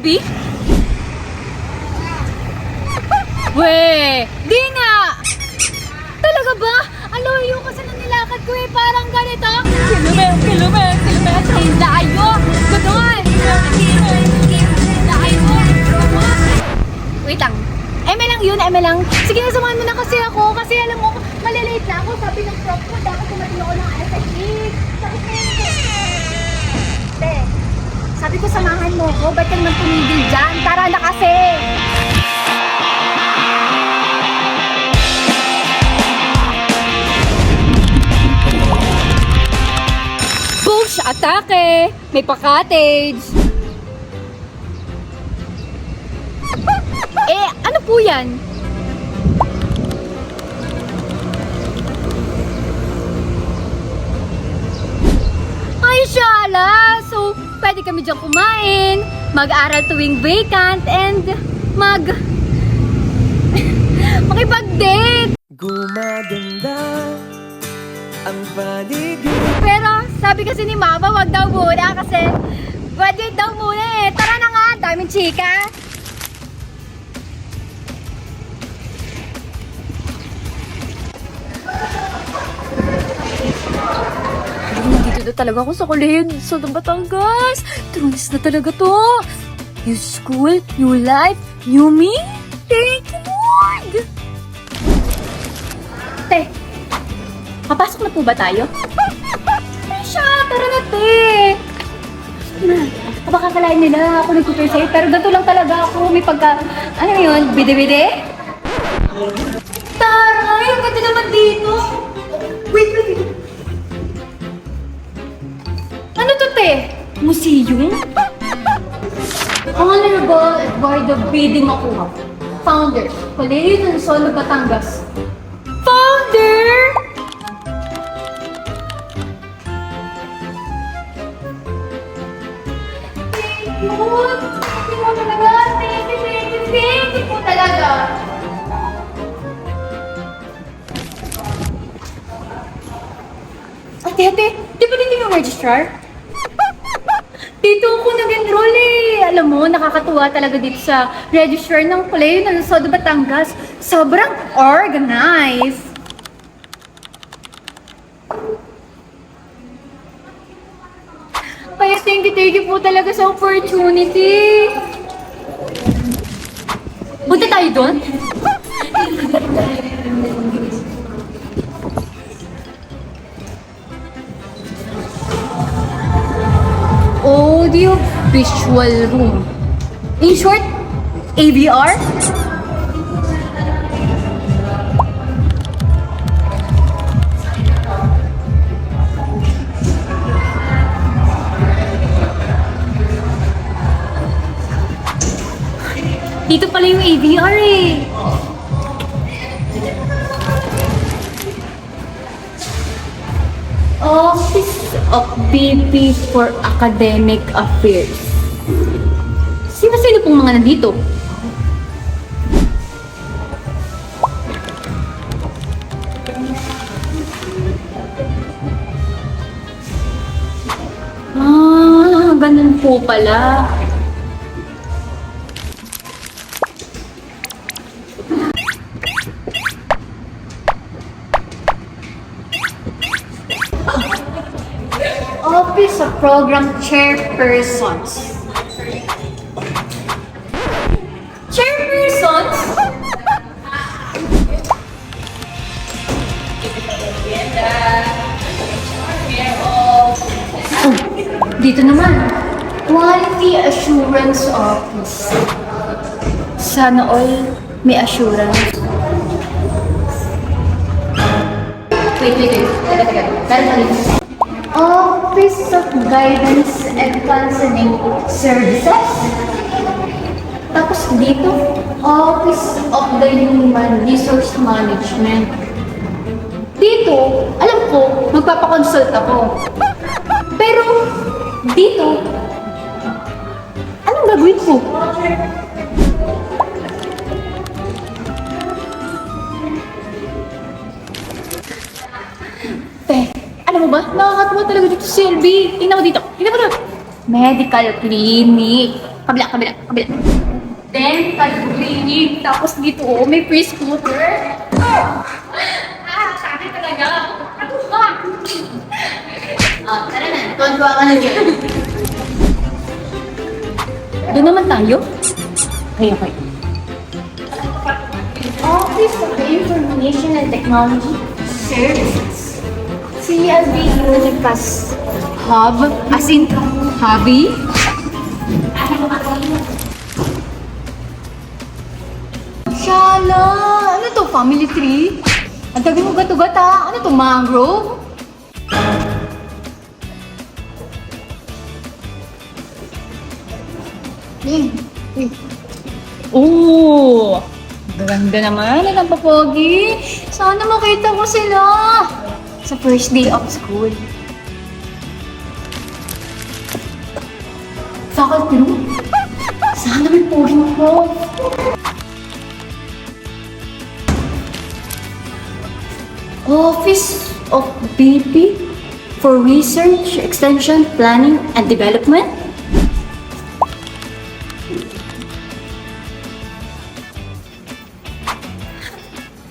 selfie? Weh, di nga! Talaga ba? Ang layo kasi na nilakad ko eh, parang ganito. Kilometro. Ang layo! Ganon! Layo! Wait lang. Eme lang yun, Eme lang. Sige, nasamahan mo na kasi ako. Kasi alam mo, malilate na ako. Sabi ng prof ko, dapat tumating ako ng SSE. Sabi ko, samahan mo ko. Ba't kang nang tumigil dyan? Tara na kasi! Push! Atake! May pa-cottage! Ano po yan? Ay, syala! So, pwede kami dyan kumain, mag-aral tuwing vacant, and makipag-date! Gumaganda ang paligid. Pero, sabi kasi ni Mama, wag daw muna kasi graduate daw muna eh. Tara na nga, daming chika! Nandito na talaga ako sa kolehiyo sa Batangas. Tunis na talaga to. New school, new life, new me. Thank you, Lord! Te, papasok na po ba tayo? Ay siya, tara na te. Baka kalain nila ako nag-prepare sa'yo, pero ganito lang talaga ako. May pagka, ano yun, bide-bide? Taray, ang ganda naman dito. Wait. Ano to, te? Museum? Honorable Eduardo B. Di Macuha, Founder, Colegio ng Solo, Batangas. Founder! Thank you! Thank you talaga! Thank you po talaga! Ate, di ba dito yung registrar? Dito ako nag-enroll eh. Alam mo, nakakatuwa talaga dito sa registrar ng Colegio ng Sodo, Batangas. Sobrang organized. Kaya thank you po talaga sa opportunity. Punta tayo doon? Audio Visual Room. In short, AVR? Dito pala yung AVR eh. Office of VP for Academic Affairs. Sino pong mga nandito? Ganun po pala. Office of Program Chairpersons. Chairpersons? Oh, dito naman. Quality Assurance Office. Sana all may assurance. Wait. Teka. Office of Guidance and Counseling Services. Tapos dito, Office of the Human Resource Management. Dito, alam ko, magpapakonsult ako. Pero, dito, anong gagawin ko? Alam mo ba? Nakakatuwa talaga dito si LB. Tingnan mo dito. Medical clinic. Kabila. Then, cleaning. Tapos dito, may free scooter. Sa akin talaga. Tara na. Tuwan-tuwa ka na dyan. Doon naman tayo? Okay. Office of Information and Technology Services. CSB Unicas Hub, as in hobby. Shala! Ano to? Family tree? Ang tagal mo gat-ugat ha? Ano to? Mangrove? Oh! Ganda naman. Ang papogi. Sana makita ko sila sa first day of school. Faculty room? Sana may pogi mo. Office of BP for Research, Extension, Planning, and Development?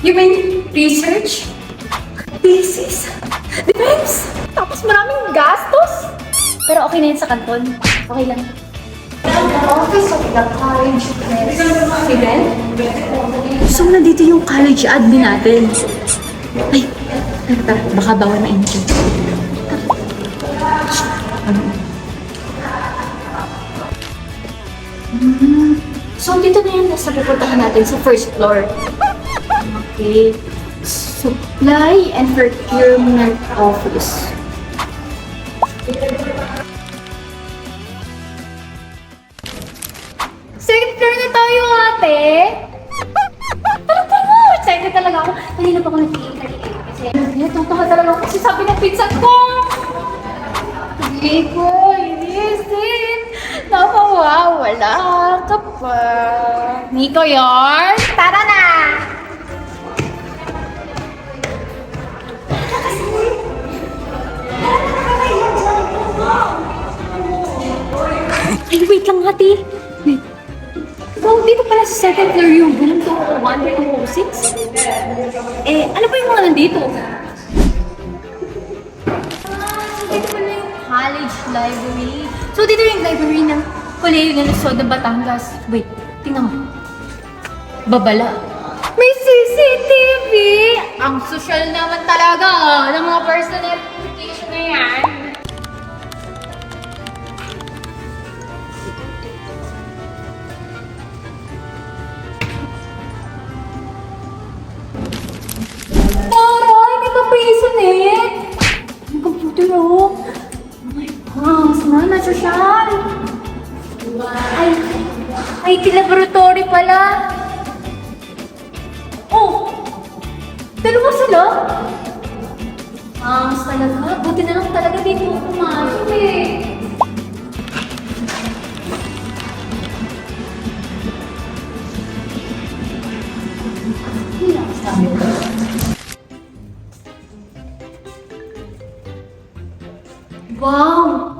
You mean research? Thesis? Defense? Tapos maraming gastos? Pero okay na yun sa kanton. Okay lang. Office of the College President? So, nandito yung college admin natin. Ay, tara, baka bawal ma-intro. So, dito na yan nasa pupuntahan natin sa first floor. Okay. Supply and Procurement Office. Second floor na tayo, ate! Talaga! Excited talaga ako. Kanina pa ako nag-iintay kasi natutuwa talaga ako kasi sabi ng pinsan ko! Hindi ko inisin na mawawala ka pa. Nico yarn! Tara na! Ay, wait lang ate. Wait. So, dito pala sa second floor yung room 201, 206? Ano ba yung mga nandito? So, dito pala yung college library. So, dito yung library ng Kolehiyo ng Luzon, Batangas. Wait, tingnan mo. Babala. May CCTV! Ang social naman talaga ng mga personal information na yan. Taray! May papisonet! May computer oh! Sana social! Ay, laboratory pala! Oh! Dalawa sila? Talaga? Buti na lang talaga dito ako pumasok eh. Wow!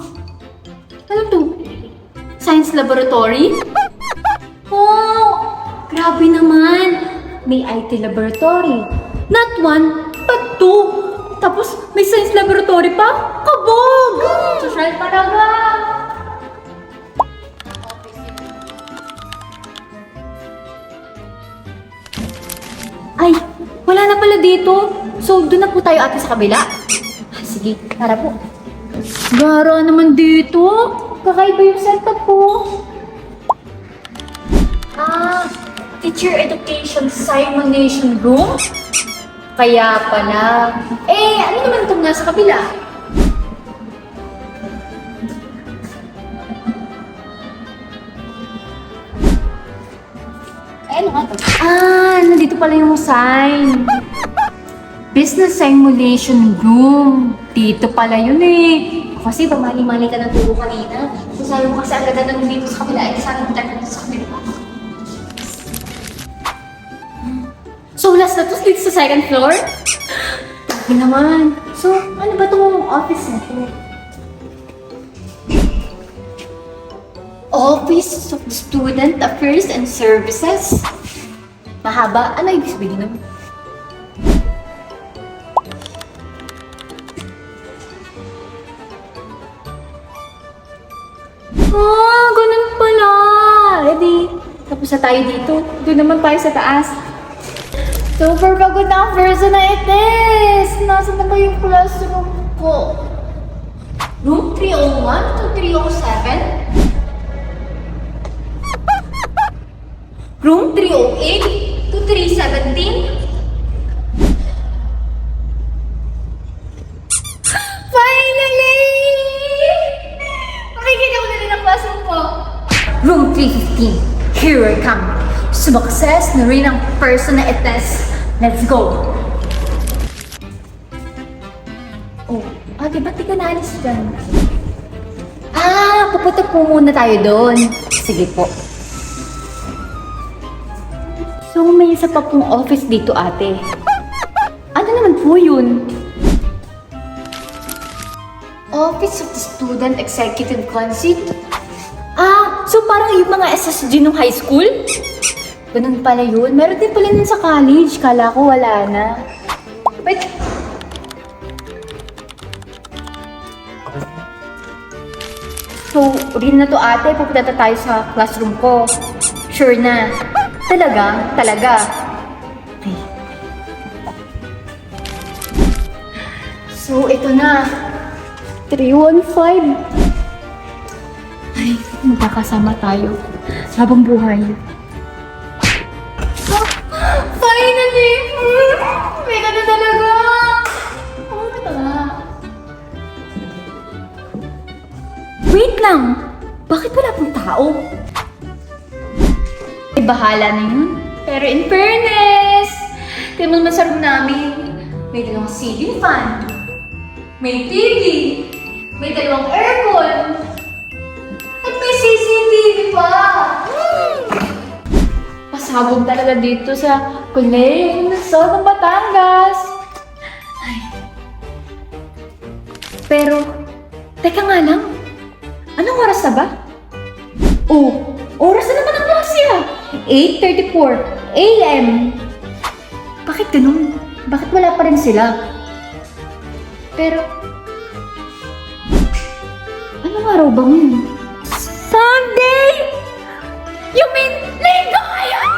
Ano to? Science laboratory? Wow! Grabe naman! May IT laboratory. Not one, but two. Tapos may science laboratory pa? Kabog! Social talaga! Ay, wala na pala dito. So, doon na po tayo ate sa kabila. Sige, tara po. Gara naman dito. Kakaiba yung setup po. Teacher Education Simulation Room? Kaya pala. Ano naman itong nasa kabila? Ano nga ito? Nandito pala yung sign. Business Simulation Room. Dito pala yun eh. Kasi pamali-mali ka ng tubo kanina. So sabi mo kasi agad na dito sa kabila. Sana mo tayo sa kabila. So last na to dito sa second floor? Taki naman. So ano ba itong office na to? Office of the Student Affairs and Services. Mahaba. Ano ibig sabihin nun? Ganun pala. Ready? Tapos na tayo dito. Doon naman tayo sa taas. Super pagod na ang person na itis. Nasaan na ba yung classroom ko? Room 301 to 307? Room 308 to 317? Finally! Makikita ko na rin ang classroom ko. Room 315. Here I come. Sumakses na rin ang person na ites. Let's go! Oh, ba't di ka naalis dyan? Pupunta po muna tayo doon. Sige po. So, may isa pa pong office dito, ate. Ano naman po yun? Office of the Student Executive Council? So parang yung mga SSG nung high school? Ganun pala yun. Meron din pala nun sa college. Kala ko wala na. Wait. So, rin na to ate. Pupunta na tayo sa classroom ko. Sure na. Talaga? Talaga. Okay. So, ito na. 315. Ay, magkakasama tayo habang buhay. Finally! May ka na talaga! Ito na. Wait lang! Bakit wala pong tao? Bahala na yun. Pero in fairness, tingnan mo sa room namin, may dalawang ceiling fan, may TV, may dalawang aircon, at may CCTV pa! Pasabog talaga dito sa Colegio Nasod ng Batangas. Ay. Pero, teka nga lang, anong oras na ba? Oh, oras na naman ang klase ah! 8:34 AM. Bakit ganun? Bakit wala pa rin sila? Pero, anong araw ba ngayon? Sunday! You mean, linggo ngayon?